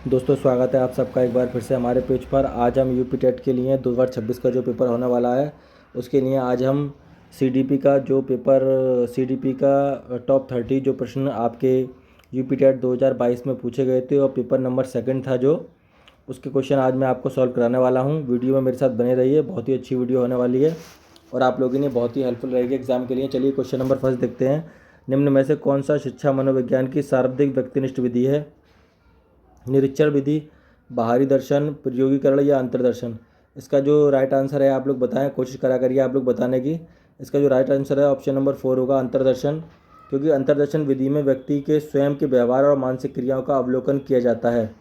दोस्तों स्वागत है आप सबका एक बार फिर से हमारे पेज पर। आज हम यूपी टेट के लिए 2026 का जो पेपर होने वाला है उसके लिए आज हम सीडीपी का जो पेपर सीडीपी का टॉप 30 जो प्रश्न आपके यूपी टेट 2022 में पूछे गए थे और पेपर नंबर 2 था जो उसके क्वेश्चन आज मैं आपको सॉल्व कराने वाला हूँ। वीडियो में मेरे साथ बने रहिए, बहुत ही अच्छी वीडियो होने वाली है और आप लोगों ने बहुत ही हेल्पफुल रहेगी एग्जाम के लिए। चलिए क्वेश्चन नंबर फर्स्ट देखते हैं। निम्न में से कौन सा शिक्षा मनोविज्ञान की शाब्दिक व्यक्तिनिष्ठ विधि है? निरीक्षण विधि, बाहरी दर्शन, प्रयोगीकरण या अंतर्दर्शन? इसका जो राइट आंसर है आप लोग बताएं, कोशिश करा करिए आप लोग बताने की। इसका जो राइट आंसर है ऑप्शन नंबर 4 होगा, अंतर्दर्शन। क्योंकि अंतर्दर्शन विधि में व्यक्ति के स्वयं के व्यवहार और मानसिक क्रियाओं का अवलोकन किया जाता है।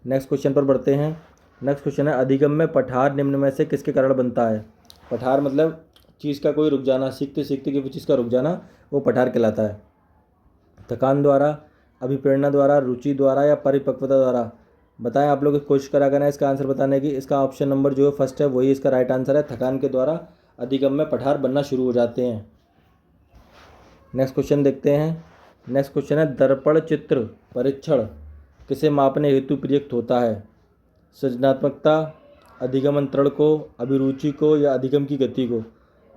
नेक्स्ट क्वेश्चन पर बढ़ते हैं। नेक्स्ट क्वेश्चन है, अधिगम में पठार निम्न में से किसके कारण बनता है? पठार मतलब चीज़ का कोई रुक जाना, सीखते सीखते किसी चीज़ का रुक जाना, वो पठार कहलाता है। थकान द्वारा, अभिप्रेरणा द्वारा, रुचि द्वारा या परिपक्वता द्वारा? बताएं आप लोग, कोशिश करा करना है इसका आंसर बताने की। इसका ऑप्शन नंबर जो फर्स्ट है वही इसका राइट आंसर है। थकान के द्वारा अधिगम में पठार बनना शुरू हो जाते हैं। नेक्स्ट क्वेश्चन देखते हैं। नेक्स्ट क्वेश्चन है, दर्पण चित्र परीक्षण किसे मापने हेतु प्रयुक्त होता है? सृजनात्मकता, अधिगम अंतरण को, अभिरुचि को या अधिगम की गति को?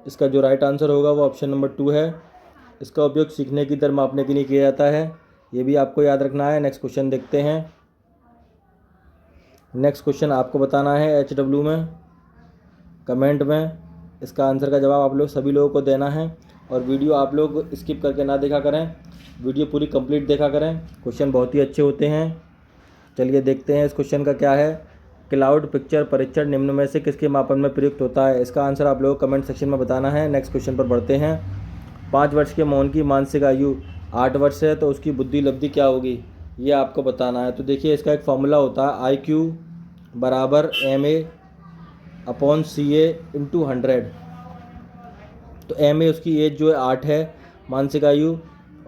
इसका जो राइट आंसर होगा वो ऑप्शन नंबर 2 है। इसका उपयोग सीखने की दर मापने के लिए किया जाता है, ये भी आपको याद रखना है। नेक्स्ट क्वेश्चन देखते हैं। नेक्स्ट क्वेश्चन आपको बताना है HW में, कमेंट में इसका आंसर का जवाब आप लोग सभी लोगों को देना है और वीडियो आप लोग स्किप करके ना देखा करें, वीडियो पूरी कंप्लीट देखा करें। क्वेश्चन बहुत ही अच्छे होते हैं। चलिए देखते हैं इस क्वेश्चन का क्या है। क्लाउड पिक्चर परीक्षण निम्न में से किसके मापन में प्रयुक्त होता है? इसका आंसर आप लोगों को कमेंट सेक्शन में बताना है। नेक्स्ट क्वेश्चन पर बढ़ते हैं। 5 वर्ष के मोहन की मानसिक आयु 8 वर्ष है तो उसकी बुद्धि लब्धि क्या होगी, ये आपको बताना है। तो देखिए इसका एक फॉर्मूला होता है, IQ बराबर MA/CA/100। तो MA उसकी एज जो है 8 है, मानसिक आयु,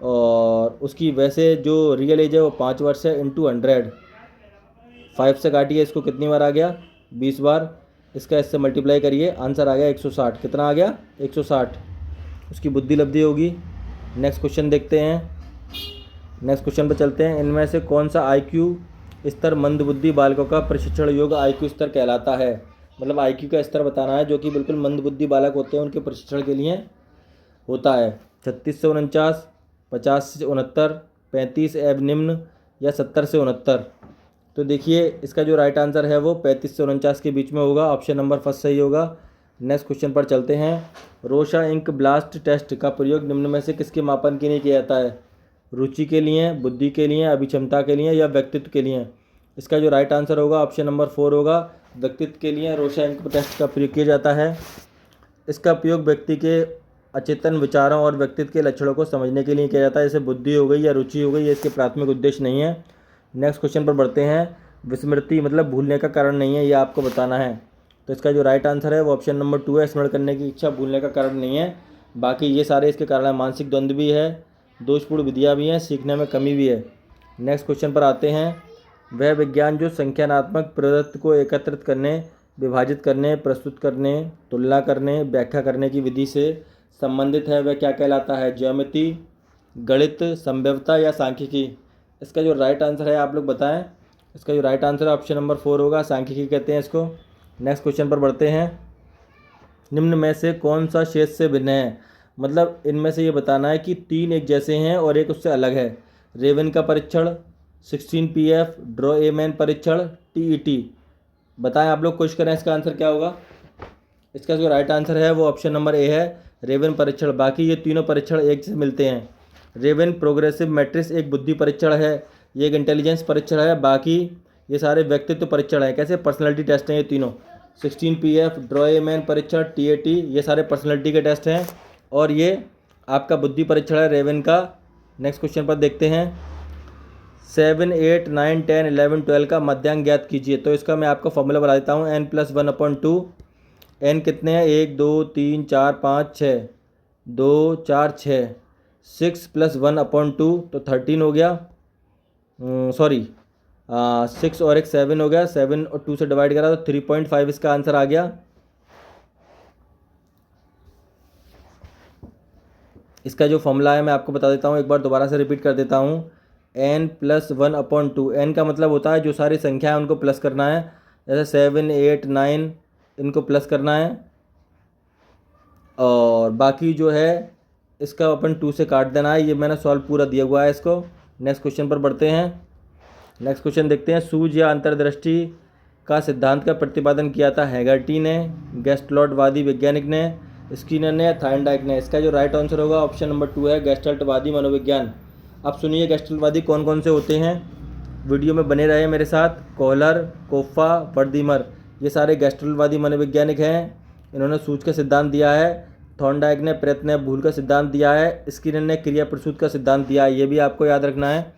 और उसकी वैसे जो रियल एज है वो 5 वर्ष है, इंटू 100। 5 से काटिए इसको, कितनी बार आ गया? 20 बार। इसका इससे मल्टीप्लाई करिए, आंसर आ गया 160। कितना आ गया? 160। उसकी बुद्धि लब्धि होगी। नेक्स्ट क्वेश्चन देखते हैं। नेक्स्ट क्वेश्चन पर चलते हैं। इनमें से कौन सा IQ स्तर मंदबुद्धि बालकों का प्रशिक्षण योग्य IQ स्तर कहलाता है? मतलब IQ का स्तर बताना है जो कि बिल्कुल मंदबुद्धि बालक होते हैं उनके प्रशिक्षण के लिए होता है। 36 से 49, 50 से 69, 35 एवं निम्न या 70 से 69? तो देखिए इसका जो राइट आंसर है वो 35 से 49 के बीच में होगा, ऑप्शन नंबर फर्स्ट सही होगा। नेक्स्ट क्वेश्चन पर चलते हैं। रोशा इंक ब्लास्ट टेस्ट का प्रयोग निम्न में से किसके मापन के लिए किया जाता है? रुचि के लिए, बुद्धि के लिए, अभिक्षमता के लिए या व्यक्तित्व के लिए? इसका जो राइट आंसर होगा ऑप्शन नंबर 4 होगा, व्यक्तित्व के लिए रोशा इंक टेस्ट का प्रयोग किया जाता है। इसका उपयोग व्यक्ति के अचेतन विचारों और व्यक्तित्व के लक्षणों को समझने के लिए किया जाता है। जैसे बुद्धि हो गई या रुचि हो गई, ये इसके प्राथमिक उद्देश्य नहीं है। नेक्स्ट क्वेश्चन पर बढ़ते हैं। विस्मृति मतलब भूलने का कारण नहीं है, ये आपको बताना है। तो इसका जो राइट आंसर है वो ऑप्शन नंबर 2 है, स्मरण करने की इच्छा भूलने का कारण नहीं है। बाकी ये सारे इसके कारण है, मानसिक द्वंद्व भी है, दोषपूर्ण विधियाँ भी हैं, सीखने में कमी भी है। नेक्स्ट क्वेश्चन पर आते हैं। वह विज्ञान जो संख्यानात्मक प्रदत्त को एकत्रित करने, विभाजित करने, प्रस्तुत करने, तुलना करने, व्याख्या करने की विधि से संबंधित है वह क्या कहलाता है? ज्यामिति, गणित, संभवता या सांख्यिकी? इसका जो राइट आंसर है आप लोग बताएं। इसका जो राइट आंसर है ऑप्शन नंबर 4 होगा, सांख्यिकी कहते हैं इसको। नेक्स्ट क्वेश्चन पर बढ़ते हैं। निम्न में से कौन सा शेष से भिन्न है? मतलब इनमें से ये बताना है कि 3 एक जैसे हैं और एक उससे अलग है। रेवन का परीक्षण, 16 PF, ड्रॉ ए मैन परीक्षण, TET? बताएं आप लोग, कोशिश करें इसका आंसर क्या होगा। इसका जो राइट आंसर है वो ऑप्शन नंबर A है, रेवन परीक्षण। बाकी ये तीनों परीक्षण एक से मिलते हैं। रेवन प्रोग्रेसिव मैट्रिक्स एक बुद्धि परीक्षण है, ये एक इंटेलिजेंस परीक्षण है। बाकी ये सारे व्यक्तित्व परीक्षण है, कैसे? पर्सनैलिटी टेस्ट हैं ये तीनों। 16 PF, ड्रॉ ए मैन परीक्षण, TAT, ये सारे पर्सनैलिटी के टेस्ट हैं और ये आपका बुद्धि परीक्षण है रेवन का। नेक्स्ट क्वेश्चन पर देखते हैं। 7, 8, 9, 10, 11, 12 का मध्यांक ज्ञात कीजिए। तो इसका मैं आपको फॉर्मूला बता देता हूँ। n+1/2। n कितने हैं? 1, 2, 3, 4, 5, 6, 2, 4, 6। 6+1/2 तो 13 हो गया। सॉरी, 6 और एक 7 हो गया। 7 और 2 से डिवाइड करा तो 3.5 इसका आंसर आ गया। इसका जो फॉर्मूला है मैं आपको बता देता हूँ, एक बार दोबारा से रिपीट कर देता हूँ। n+1/2। n का मतलब होता है जो सारी संख्या है उनको प्लस करना है, जैसे 7, 8, 9 इनको प्लस करना है, और बाकी जो है इसका अपन 2 से काट देना है। ये मैंने सॉल्व पूरा दिया हुआ है इसको। नेक्स्ट क्वेश्चन पर बढ़ते हैं। नेक्स्ट क्वेश्चन देखते हैं। सूझ या अंतर्दृष्टि का सिद्धांत का प्रतिपादन किया था हैगर्टी ने, गेस्टल्टवादी वैज्ञानिक ने, स्किनर ने या थायरनडाइक ने। इसका जो राइट आंसर होगा ऑप्शन नंबर 2 है, गेस्टल्टवादी मनोविज्ञान। अब सुनिए गेस्टल्टवादी कौन कौन से होते हैं, वीडियो में बने रहे मेरे साथ। कोहलर, कोफ्फा, वर्दीमर, ये सारे गेस्टल्टवादी मनोवैज्ञानिक हैं। इन्होंने सूझ का सिद्धांत दिया है। थॉर्नडाइक ने प्रयत्न या भूल का सिद्धांत दिया है। स्किनर ने क्रिया प्रसूत का सिद्धांत दिया है। ये भी आपको याद रखना है।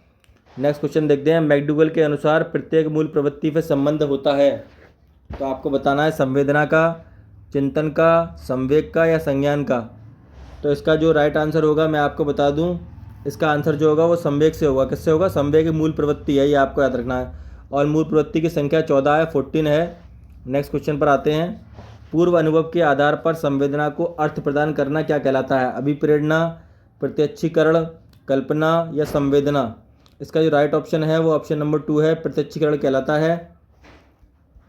नेक्स्ट क्वेश्चन देखते हैं। मैकडूगल के अनुसार प्रत्येक मूल प्रवृत्ति पे संबंध होता है, तो आपको बताना है संवेदना का, चिंतन का, संवेग का या संज्ञान का। तो इसका जो राइट आंसर होगा मैं आपको बता दूं, इसका आंसर जो होगा वो संवेग से होगा। किससे होगा? संवेग की मूल प्रवृत्ति है, ये आपको याद रखना है। और मूल प्रवृत्ति की संख्या 14 है, 14 है। नेक्स्ट क्वेश्चन पर आते हैं। पूर्व अनुभव के आधार पर संवेदना को अर्थ प्रदान करना क्या कहलाता है? अभिप्रेरणा, प्रत्यक्षीकरण, कल्पना या संवेदना। इसका जो राइट ऑप्शन है वो ऑप्शन नंबर 2 है, प्रत्यक्षीकरण कहलाता है।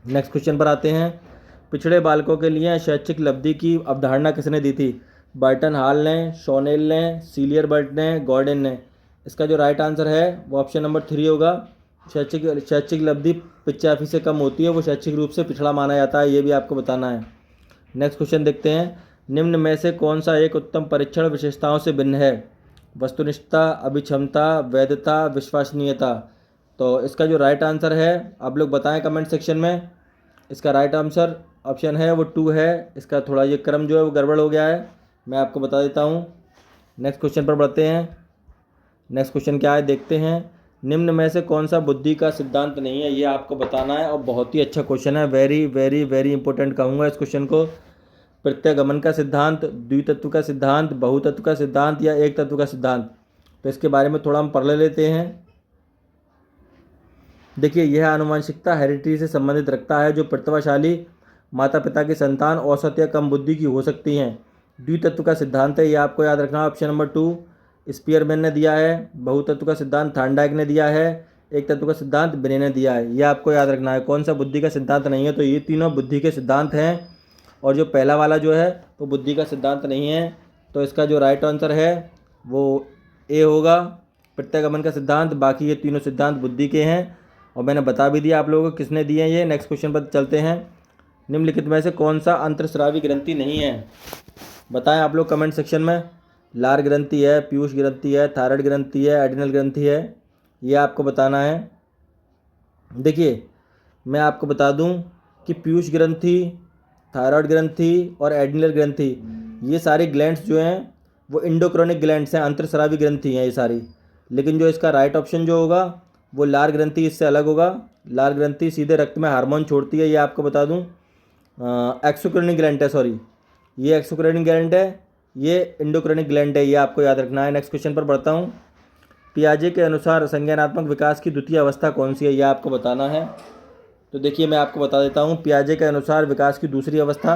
नेक्स्ट क्वेश्चन पर आते हैं। पिछड़े बालकों के लिए शैक्षिक लब्धि की अवधारणा किसने दी थी? बर्टन हॉल ने, शॉनेल ने, सीलियरबर्ट ने, गॉर्डन ने। इसका जो राइट आंसर है वो ऑप्शन नंबर 3 होगा। शैक्षिक लब्धि 85 से कम होती है, वो शैक्षिक रूप से पिछड़ा माना जाता है, ये भी आपको बताना है। नेक्स्ट क्वेश्चन देखते हैं। निम्न में से कौन सा एक उत्तम परीक्षण विशेषताओं से भिन्न है? वस्तुनिष्ठता, अभिक्षमता, वैधता, विश्वसनीयता। तो इसका जो राइट आंसर है आप लोग बताएं कमेंट सेक्शन में। इसका राइट आंसर ऑप्शन है वो 2 है। इसका थोड़ा ये क्रम जो है वो गड़बड़ हो गया है, मैं आपको बता देता हूँ। नेक्स्ट क्वेश्चन पर बढ़ते हैं। नेक्स्ट क्वेश्चन क्या है देखते हैं। निम्न में से कौन सा बुद्धि का सिद्धांत नहीं है? ये आपको बताना है, और बहुत ही अच्छा क्वेश्चन है, वेरी वेरी वेरी इंपॉर्टेंट कहूँगा इस क्वेश्चन को। प्रत्यागमन का सिद्धांत, द्वितत्व का सिद्धांत, बहुतत्व का सिद्धांत या एक तत्व का सिद्धांत। तो इसके बारे में थोड़ा हम पढ़ लेते हैं। देखिए, यह आनुवंशिकता हेरिडिटी से संबंधित रखता है। जो प्रतिभाशाली माता पिता की संतान औसत या कम बुद्धि की हो सकती हैं। द्वितत्व का सिद्धांत है, ये आपको याद रखना है, ऑप्शन नंबर 2 स्पीयरमैन ने दिया है। बहुतत्व का सिद्धांत थॉर्नडाइक ने दिया है। एक तत्व का सिद्धांत बिने ने दिया है, ये आपको याद रखना है। कौन सा बुद्धि का सिद्धांत नहीं है? तो ये तीनों बुद्धि के सिद्धांत हैं, और जो पहला वाला जो है वो बुद्धि का सिद्धांत नहीं है। तो इसका जो राइट आंसर है वो ए होगा, प्रत्यागमन का सिद्धांत। बाकी ये तीनों सिद्धांत बुद्धि के हैं, और मैंने बता भी दिया आप लोगों को किसने दिए हैं ये। नेक्स्ट क्वेश्चन पर चलते हैं। निम्नलिखित में से कौन सा अंतरस्रावी ग्रंथि नहीं है? बताएं आप लोग कमेंट सेक्शन में। लार ग्रंथि है, पीयूष ग्रंथि है, थायराइड ग्रंथि है, एड्रिनल ग्रंथि है, ये आपको बताना है। देखिए, मैं आपको बता दूं कि पीयूष ग्रंथि, थायराइड ग्रंथि और एड्रिनल ग्रंथि, ये सारी ग्लैंड्स जो हैं वो इंडोक्रोनिक ग्लैंड्स हैं, अंतरस्रावी ग्रंथि हैं ये सारी। लेकिन जो इसका राइट ऑप्शन जो होगा वो लार ग्रंथि इससे अलग होगा। लार ग्रंथि सीधे रक्त में हार्मोन छोड़ती है, ये आपको बता दूं। एक्सोक्राइनिक ग्लैंड है, सॉरी, ये एक्सोक्राइनिक ग्लैंड है, ये इंडोक्राइनिक ग्लैंड है, ये आपको याद रखना है। नेक्स्ट क्वेश्चन पर बढ़ता हूँ। पियाजे के अनुसार संज्ञानात्मक विकास की द्वितीय अवस्था कौन सी है? यह आपको बताना है। तो देखिए, मैं आपको बता देता हूँ। पियाजे के अनुसार विकास की दूसरी अवस्था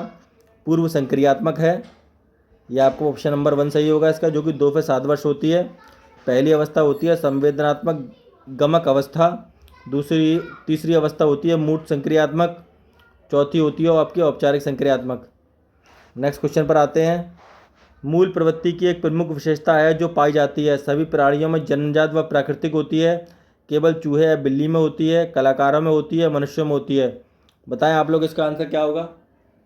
पूर्व संक्रियात्मक है, यह आपको ऑप्शन नंबर 1 सही होगा इसका, जो कि 2 से 7 वर्ष होती है। पहली अवस्था होती है संवेदनात्मक गमक अवस्था, तीसरी अवस्था होती है मूर्त संक्रियात्मक, चौथी होती है आपकी औपचारिक संक्रियात्मक। नेक्स्ट क्वेश्चन पर आते हैं। मूल प्रवृत्ति की एक प्रमुख विशेषता है जो पाई जाती है सभी प्राणियों में, जन्मजात व प्राकृतिक होती है, केवल चूहे या बिल्ली में होती है, कलाकारों में होती है, मनुष्यों में होती है। बताएं आप लोग इसका आंसर क्या होगा?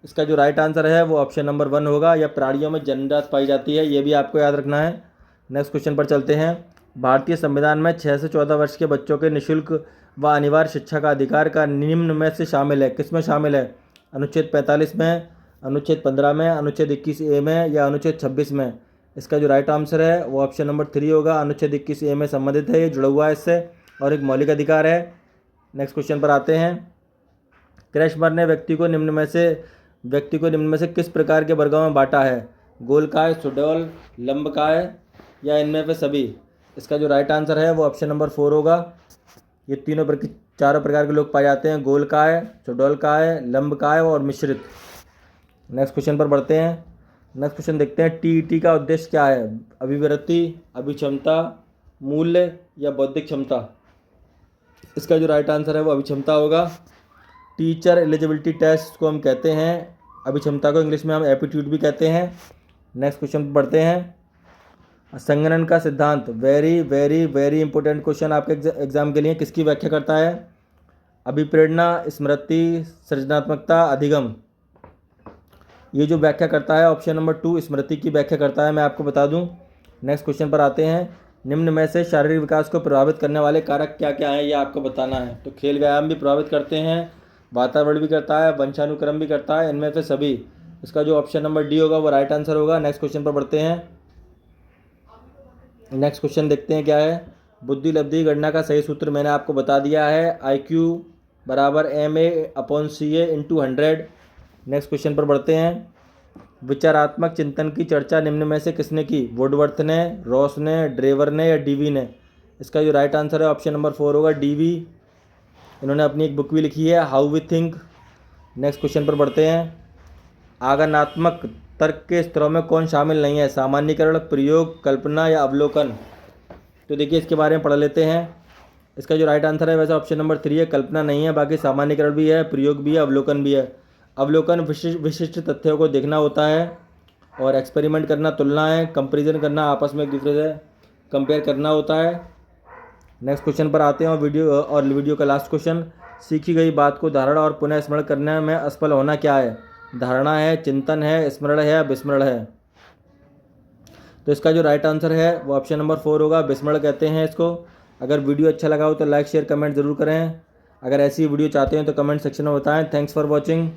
इसका जो राइट आंसर है वो ऑप्शन नंबर 1 होगा, या प्राणियों में जन्मजात पाई जाती है, ये भी आपको याद रखना है। नेक्स्ट क्वेश्चन पर चलते हैं। भारतीय संविधान में 6 से 14 वर्ष के बच्चों के निःशुल्क व अनिवार्य शिक्षा का अधिकार का निम्न में से शामिल है? किस में शामिल है? अनुच्छेद 45 में, अनुच्छेद 15 में, अनुच्छेद 21A में या अनुच्छेद 26 में? इसका जो राइट आंसर है वो ऑप्शन नंबर 3 होगा, अनुच्छेद 21A में संबंधित है, ये जुड़ा हुआ है इससे, और एक मौलिक अधिकार है। नेक्स्ट क्वेश्चन पर आते हैं। क्रैशमर ने व्यक्ति को निम्न में से किस प्रकार के वर्गों में बांटा है? गोलकाय, सुडौल, लंबकाय या इनमें से सभी? इसका जो राइट आंसर है वो ऑप्शन नंबर 4 होगा। ये चारों प्रकार के लोग पाए जाते हैं, गोलकाय, सुडौलकाय, लंबकाय और मिश्रित। नेक्स्ट क्वेश्चन पर बढ़ते हैं। नेक्स्ट क्वेश्चन देखते हैं। टीईटी का उद्देश्य क्या है? अभिवृत्ति, अभिक्षमता, मूल्य या बौद्धिक क्षमता? इसका जो राइट आंसर है वो अभिक्षमता होगा। टीचर एलिजिबिलिटी टेस्ट को हम कहते हैं, अभिक्षमता को इंग्लिश में हम एप्टीट्यूड भी कहते हैं। नेक्स्ट क्वेश्चन पढ़ते हैं। संगणन का सिद्धांत, very very very important question आपके एग्जाम के लिए, किसकी व्याख्या करता है? अभिप्रेरणा, स्मृति, सृजनात्मकता, अधिगम। ये जो व्याख्या करता है ऑप्शन नंबर 2 स्मृति की व्याख्या करता है, मैं आपको बता दूं। नेक्स्ट क्वेश्चन पर आते हैं। निम्न में से शारीरिक विकास को प्रभावित करने वाले कारक क्या क्या हैं, ये आपको बताना है। तो खेल व्यायाम भी प्रभावित करते हैं, वातावरण भी करता है, वंशानुक्रम भी करता है, इनमें से सभी। इसका जो ऑप्शन नंबर डी होगा वो राइट आंसर होगा। नेक्स्ट क्वेश्चन पर बढ़ते हैं। नेक्स्ट क्वेश्चन देखते हैं क्या है। बुद्धि लब्धि गणना का सही सूत्र मैंने आपको बता दिया है, IQ बराबर MA/CA × 100। नेक्स्ट क्वेश्चन पर बढ़ते हैं। विचारात्मक चिंतन की चर्चा निम्न में से किसने की? वुडवर्थ ने, रॉस ने, ड्रेवर ने या डीवी ने? इसका जो राइट आंसर है ऑप्शन नंबर 4 होगा, डीवी। इन्होंने अपनी एक बुक भी लिखी है, how we think. Next question पर बढ़ते हैं। आगमनात्मक तर्क के स्तरों में कौन शामिल नहीं है? सामान्यीकरण, प्रयोग, कल्पना या अवलोकन? तो देखिए इसके बारे में पढ़ लेते हैं। इसका जो राइट आंसर है वैसे ऑप्शन नंबर 3 है, कल्पना नहीं है, बाकी सामान्यीकरण भी है, प्रयोग भी है, अवलोकन भी है। अवलोकन विशिष्ट तथ्यों को देखना होता है, और एक्सपेरिमेंट करना तुलना है, कंपैरिजन करना आपस में एक दूसरे से कंपेयर करना होता है। नेक्स्ट क्वेश्चन पर आते हैं और वीडियो का लास्ट क्वेश्चन। सीखी गई बात को धारणा और पुनः स्मरण करने में असफल होना क्या है? धारणा है, चिंतन है, स्मरण है, विस्मरण है? तो इसका जो राइट आंसर है वो ऑप्शन नंबर 4 होगा, विस्मरण कहते हैं इसको। अगर वीडियो अच्छा लगा हो तो लाइक शेयर कमेंट ज़रूर करें। अगर ऐसी वीडियो चाहते हैं तो कमेंट सेक्शन में बताएं। Thanks for watching.